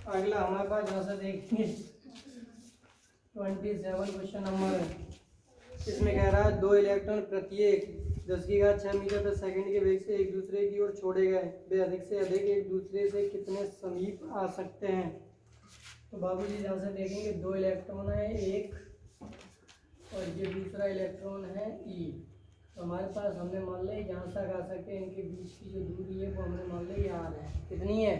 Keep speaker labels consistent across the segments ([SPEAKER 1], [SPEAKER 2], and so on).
[SPEAKER 1] अगला हमारे पास जहाँ से देखेंगे 27 क्वेश्चन नंबर है। इसमें कह रहा है 2 इलेक्ट्रॉन प्रत्येक 10⁻6 मीटर प्रति सेकंड के वेग से एक दूसरे की ओर छोड़े गए, वे अधिक से अधिक एक दूसरे से कितने समीप आ सकते हैं। तो बाबूजी जहाँ से देखेंगे 2 इलेक्ट्रॉन है, एक और ये दूसरा इलेक्ट्रॉन है ई। तो हमारे पास हमने मान लिया जहाँ तक आ सके इनके बीच की जो दूरी है वो हमने मान ली आर है। कितनी है?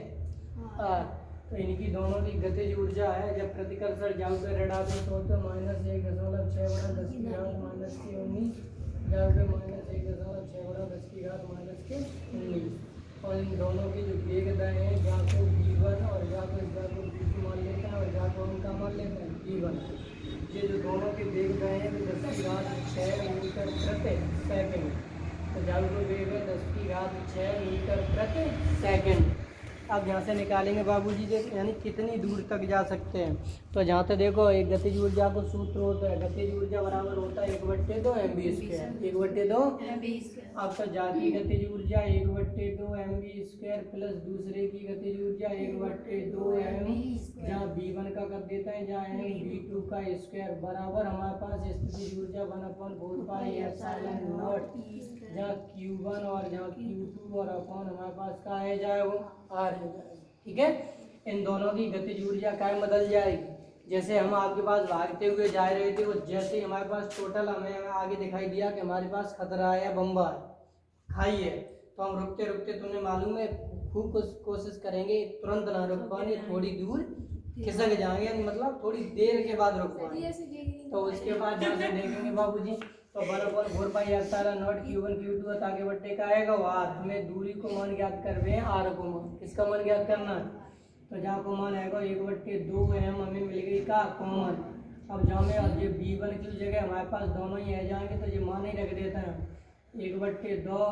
[SPEAKER 1] आर। तो इनकी दोनों की गतिज ऊर्जा है जब प्रतिकर्षण जाओ पे ऋणात्मक हो तो -1.6 × 10⁻⁻19 जाओ पे -1.6 × 10⁻⁻19। और इन दोनों की जो वेगता है या तो v1 और या तो v2 मान लेते हैं और या तो हम क्या मान लेते हैं v1। ये जो दोनों के वेगता है वो 10⁻6 मीटर प्रति सेकंड। तो जाओ को वेग है 10⁻6 मीटर प्रति सेकंड। अब यहाँ से निकालेंगे बाबूजी यानी कितनी दूर तक जा सकते हैं। तो जहाँ तक देखो एक गतिज ऊर्जा को सूत्र होता है, गतिज ऊर्जा बराबर होता है 1/2 mv²। 1/2 अब तो जाती गतिज ऊर्जा 1/2 mv² प्लस दूसरे की गतिज ऊर्जा 1/2 m, जहाँ v1 का कर देते हैं जहाँ m v2 का स्क्वायर बराबर हमारे पास स्थितिज ऊर्जा 1/4πε0, जहाँ q1 और जहाँ q2 और अपॉन हमारे पास का है जाए वो r है। ठीक है, इन दोनों की गतिज ऊर्जा क्या बदल जाएगी। जैसे हम आपके पास भागते हुए जा रहे थे, वो जैसे ही हमारे पास टोटल हमें आगे दिखाई दिया कि हमारे पास खतरा है, बम्बा है, खाई है, तो हम रुकते रुकते तुम्हें मालूम है खूब कोशिश करेंगे तुरंत ना रुक पाएंगे, थोड़ी दूर खिसक जाएंगे, मतलब थोड़ी देर के बाद रुक पाएंगे। तो उसके बाद जैसे देखेंगे बाबूजी तो 1/4πε0 q1 q2 ताकि बट्टे का आएगा आर। हमें दूरी को मान ज्ञात कर रहे हैं, आर को मान, किसका मान ज्ञात करना है। तो जहाँ को मान आएगा 1/2 m हमें मिल गई का कॉमन। अब जहाँ में अब ये v1 की जगह हमारे पास दोनों ही आ जाएंगे तो ये मान ही रख देते हैं 1/2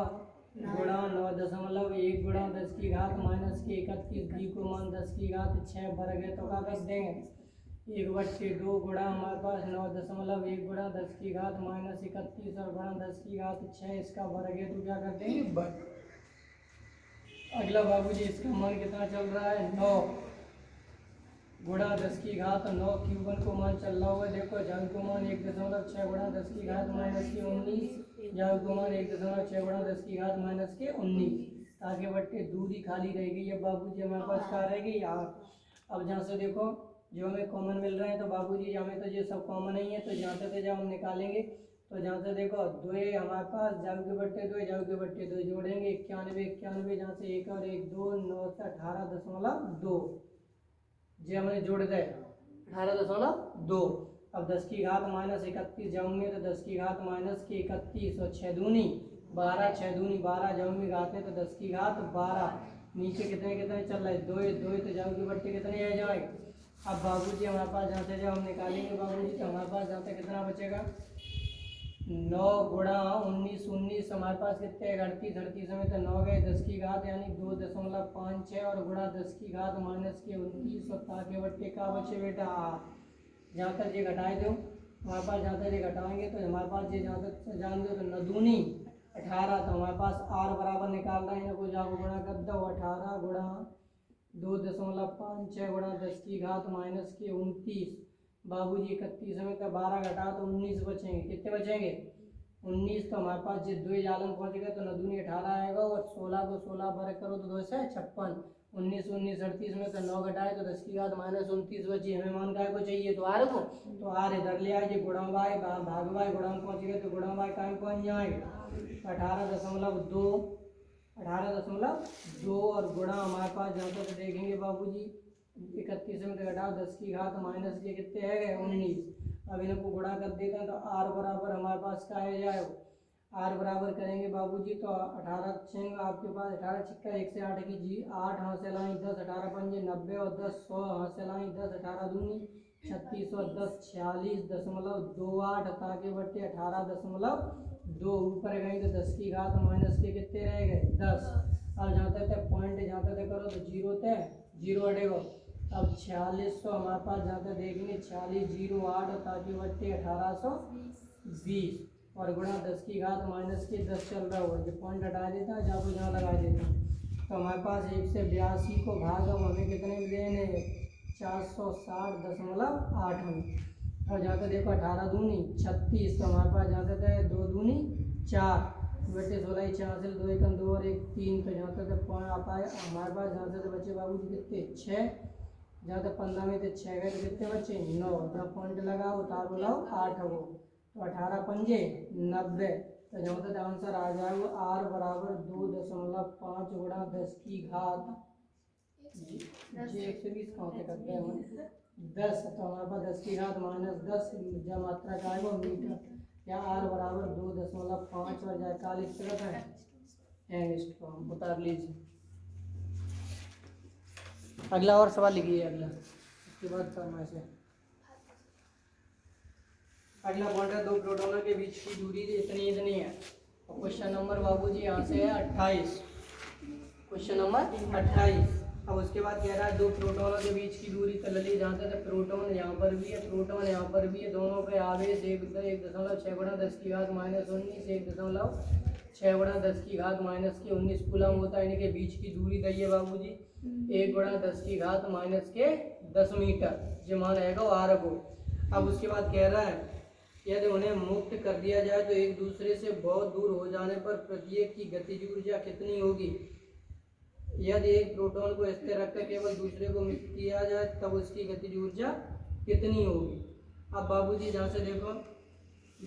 [SPEAKER 1] गुणा 9.1 गुणा 10⁻⁻31 b को मान 10⁻6 वर्ग है तो क्या कर देंगे 1/2 गुणा हमारे पास 9.1 गुणा 10⁻⁻31 और गुणा 10⁻6 इसका वर्ग है तो क्या कर देंगे वर्ग। अगला बाबूजी इसका मान कितना चल रहा है 9 गुणा 10⁻9 q1 को मान चल रहा होगा, देखो जल को मान 1.6 गुणा 10⁻⁻19, जल को मान 1.6 गुणा 10⁻⁻19 ताकि बट्टे दूरी खाली रहेगी। ये बाबूजी हमारे पास क्या रहेगी यार। अब जहाँ से देखो जो हमें कॉमन मिल रहे हैं तो बाबूजी हमें तो ये सब कॉमन ही है, तो जहाँ से जब हम निकालेंगे तो जहाँ से देखो 2 हमारे पास जब के बट्टे 2 जब के बट्टे 2 जोड़ेंगे 91 जहाँ से 1 और 1 2 9 से 18.2 जो हमने जोड़ दे 18.2। अब 10⁻⁻31 जाऊंगे तो 10⁻⁻31 और 6 दूनी 12, 6 दूनी 12 जाऊंगे घाते तो 10⁻12। नीचे कितने कितने चल रहे 2 तो जाओ के बट्टे कितने आ जाएंगे। अब बाबूजी हमारे पास जहाँ से जब हम निकालेंगे बाबूजी तो हमारे पास जहाँ से कितना बचेगा 9 गुणा 19 हमारे पास कितने 38 में तो 9 गए 10 की घात यानी 2.56 और गुणा 10 की घात -29 और ताके बट्टे का बचे बेटा जहाँ तक ये घटाए दो हमारे पास जहाँ तक ये घटाएंगे तो हमारे पास ये जहाँ तक जान दो तो 9 दूनी 18 तो हमारे पास r बराबर निकाल रहे हैं, जाको गुणा कर दो 18 गुणा 2.56 गुणा 10 की घात -29 बाबूजी 31 में तो 12 घटा तो 19 बचेंगे। कितने बचेंगे 19। तो हमारे पास ये 2 जालन पहुंच गए तो 9 दूनी 18 आएगा और 16 को 16 वर्ग करो तो 2 से 56 19 38 में तो 9 घटाए तो 10 की घात -29 बची। हमें मान काय को चाहिए तो आर को, तो आर इधर ले आए गुणा बाय भाग बाय गुणा में पहुंच गए तो गुणा बाय काय पहुंच जाएगा 18.2 और गुणा हमारे पास जहाँ तक देखेंगे बाबूजी 31 में तो घटाओ 10 की घात माइनस के कितने है गए 19। अब इनको गुणा कर देते हैं तो आर बराबर हमारे पास क्या है जाए आर बराबर करेंगे बाबूजी तो 18 छेंगे आपके पास 18 छिक्का 1 से 8 की जी 8 हाँ से लाई 10 18 पंजे 90 और 10 100 हाँ से लाई 10 18 दूनी 36 और 10 46.28 ताकि बट्टे 18.2 ऊपर गई तो 10 की घात माइनस के कितने रह गए 10। अब जहाँ तक पॉइंट जहाँ तक करो तो जीरो थे जीरो हटेगा। अब 4600 हमारे पास जहाँ तक देखेंगे 4608 ताकि बट्टे 1820 और गुणा 10 की घात माइनस के 10 चल रहा होगा जो पॉइंट हटा देता है जहाँ को जहाँ लगा देता है। तो तो हमारे पास 182 को भाग अब हमें कितने में देने 460.8 में। और जहाँ तक देखो 18 दूनी 36, तो हमारे पास जहाँ तक है 2 दूनी 4 बटे 16 4 से 2 1 2 और 1 3, तो जहाँ तक पॉइंट आता है हमारे पास जहाँ तक बच्चे बाबू जी कितने 6, जहाँ तक 15 में थे 6 गए तो कितने बच्चे 9, अपना पॉइंट लगाओ उतार बुलाओ 8 हो, तो 18 पंजे 90, तो जहाँ तक आंसर आ जाए वो R बराबर 2.5 गुणा 10 की घात जी 120 कहाँ से करते हैं हम 10, तो हमारे पास 10 की घात -10 जब मात्रा का है वो मीटर, या R बराबर 2.5 और जाए 40 तरफ है एंगस्ट को हम उतार लीजिए। अगला और सवाल लिखिए अगला, उसके बाद फरमाइश है। अगला पॉइंट है 2 प्रोटॉनों के बीच की दूरी इतनी है, और क्वेश्चन नंबर बाबू जी यहाँ से है 28, क्वेश्चन नंबर 28। अब उसके बाद कह रहा है 2 प्रोटॉनों के बीच की दूरी तलली जहाँ तक प्रोटॉन यहाँ पर भी है प्रोटॉन यहाँ पर भी है, दोनों पे आवेश 1.6 गुणा 10 की घात -19 1.6 गुणा 10 की घात -19 कूलम होता है। इनके बीच की दूरी दी है बाबू जी 1 गुणा 10 की घात -10 मीटर, जो मान आएगा R को। अब उसके बाद कह रहा है यदि उन्हें मुक्त कर दिया जाए तो एक दूसरे से बहुत दूर हो जाने पर प्रत्येक की गतिज ऊर्जा कितनी होगी। यदि एक प्रोटॉन को स्थिर रखकर केवल दूसरे को मुक्त किया जाए तब उसकी गतिज ऊर्जा कितनी होगी। अब बाबूजी जहाँ से देखो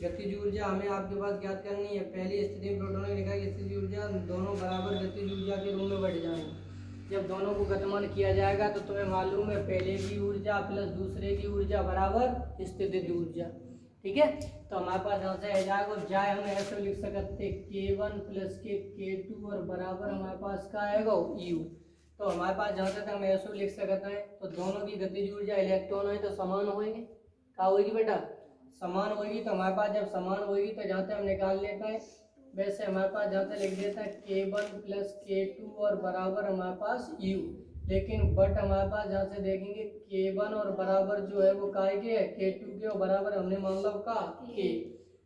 [SPEAKER 1] गतिज ऊर्जा हमें आपके पास ज्ञात करनी है। पहली स्थिति में प्रोटॉन ने लिखा कि स्थिति ऊर्जा दोनों बराबर गतिज ऊर्जा के रूप में बढ़ जाएंगे। जब दोनों को गतिमान किया जाएगा तो तुम्हें मालूम है पहले की ऊर्जा प्लस दूसरे की ऊर्जा बराबर स्थितिज ऊर्जा, ठीक है। तो हमारे पास यहाँ से जाएगा जाए हम ऐसे लिख सकते K1 प्लस K2 और बराबर हमारे पास का आएगा U। तो हमारे पास जहाँ तक हम ऐसे लिख सकते हैं तो दोनों की गतिज ऊर्जा इलेक्ट्रॉन है तो समान होगी, क्या होगी बेटा समान होगी। तो हमारे पास जब समान होगी तो जहाँ तक हम निकाल लेते हैं वैसे हमारे पास जहाँ तक लिख देता है K1 प्लस K2 और बराबर हमारे पास U, लेकिन बट हमारे पास जहाँ से देखेंगे K1 और बराबर जो है वो काय के है K2 के और बराबर हमने मान लो का K,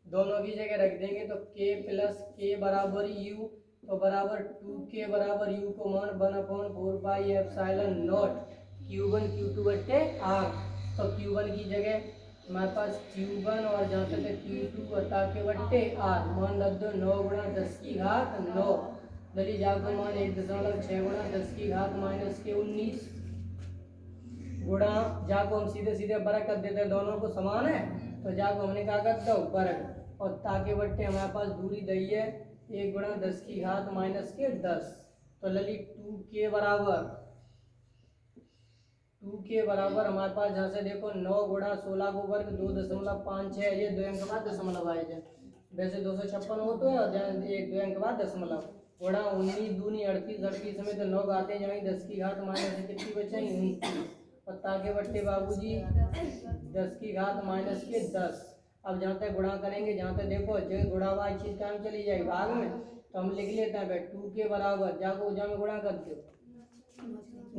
[SPEAKER 1] दोनों की जगह रख देंगे तो K प्लस K बराबर U, तो बराबर 2K बराबर U को मान 1/4 pi epsilon not Q1 Q2 बटे R। तो Q1 की जगह हमारे पास Q1 और जहाँ तक Q2 बता के बटे R मान रख दो 9 गुणा 10 की घात 9, दली जाकर मान 1.6 गुणा 10 की घात -19 गुणा जाको हम सीधे सीधे वर्ग कर देते हैं, दोनों को समान है तो जाको हमने क्या कर दो वर्ग, और ताके बट्टे हमारे पास दूरी दी है 1 गुणा 10 की घात -10, तो लली 2 के बराबर हमारे पास जहाँ से देखो 9 गुणा 16 को वर्ग 2.56 ये 2 अंक बाद दशमलव आए जाए, वैसे 256 होते हैं और एक 2 अंक बाद दशमलव गुणा 19 दूनी 38 38 में तो 9 आते जाएंगे 10 की घात माइनस कितनी बचाएंगे 29, और ताके बट्टे बाबूजी 10 की घात -10। अब जहाँ तक गुणा करेंगे जहाँ तक देखो जो गुणा वाली चीज काम चली जाएगी भाग में तो हम लिख लेते हैं भाई 2 के बराबर जाको जहाँ में गुणा कर दो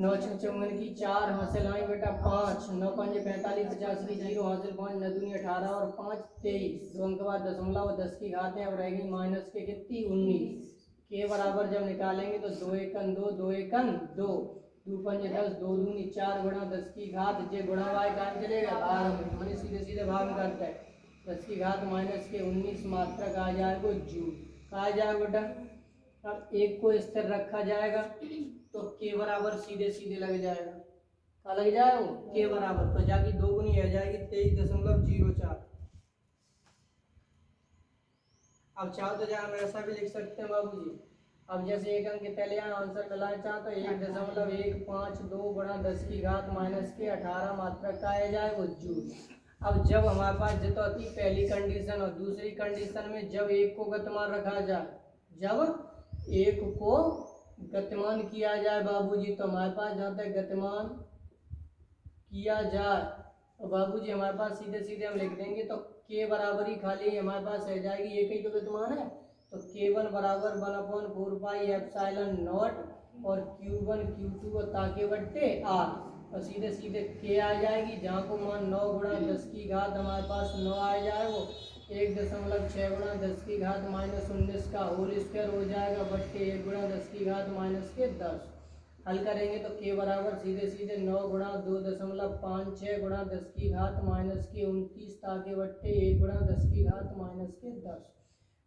[SPEAKER 1] 9 6 54 की 4 हासिल आए बेटा 5 9 5 45 50 की 0 हासिल 5 9 दूनी 18 और 5 23 दो अंक बाद दशमलव 10 की घात है, अब रह गई माइनस के कितनी 19 के बराबर जब निकालेंगे तो 2 एकन 2 2 एकन 2 2 5 10 2 दूनी 4 गुणा 10 की घात जे गुणा वाई काम चलेगा भाग में मैंने सीधे सीधे भाग में करता है 10 की घात माइनस के 19 मात्रक आ जाएगा जूल कहा जाएगा बेटा। अब एक को स्थिर रखा जाएगा तो के बराबर सीधे सीधे लग जाएगा, क्या लग जाएगा के बराबर, तो जाके 2 गुनी आ जाएगी 23.04। अब चाहो तो जहाँ हम ऐसा भी लिख सकते हैं बाबू जी, अब जैसे एक अंक तले आंसर मिलाना चाहो तो 1.152 गुणा 10 की घात -18 मात्रक का आ जाएगा जूल। अब जब हमारे पास जितो थी पहली कंडीशन और दूसरी कंडीशन में जब एक को गतिमान रखा जाए जब एक को गतिमान किया जाए बाबूजी तो हमारे पास जहाँ तक गतिमान किया जाए तो बाबूजी हमारे पास सीधे सीधे हम लिख देंगे तो के बराबर ही खाली हमारे पास रह जाएगी एक ही तो गतिमान है तो K1 बराबर 1/4 पाई एप्सिलॉन नॉट और Q1 Q2 ताके बट्टे R, और सीधे सीधे के आ जाएगी, जहाँ को मान 9 गुणा 10 की घात हमारे पास 9 आ जाए, वो 1.6 गुणा 10 की घात -19 का होल स्क्वायर हो जाएगा बट्टे 1 गुणा 10 की घात -10। हल करेंगे तो के बराबर सीधे सीधे 9 गुणा 2.56 गुणा 10 की घात -29 ताकि बट्टे 1 गुणा 10 की घात -10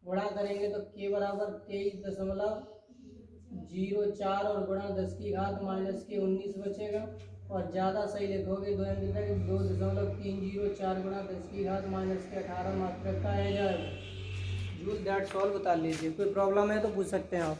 [SPEAKER 1] गुणा करेंगे तो के बराबर 23.04 और गुणा 10 की घात -19 बचेगा। और ज़्यादा सही लिखोगे 2.304 गुणा 10 की घात -18 मात्रक का है जाएगा। यूज दैट सॉल्व बता लीजिए, कोई प्रॉब्लम है तो पूछ सकते हैं आप।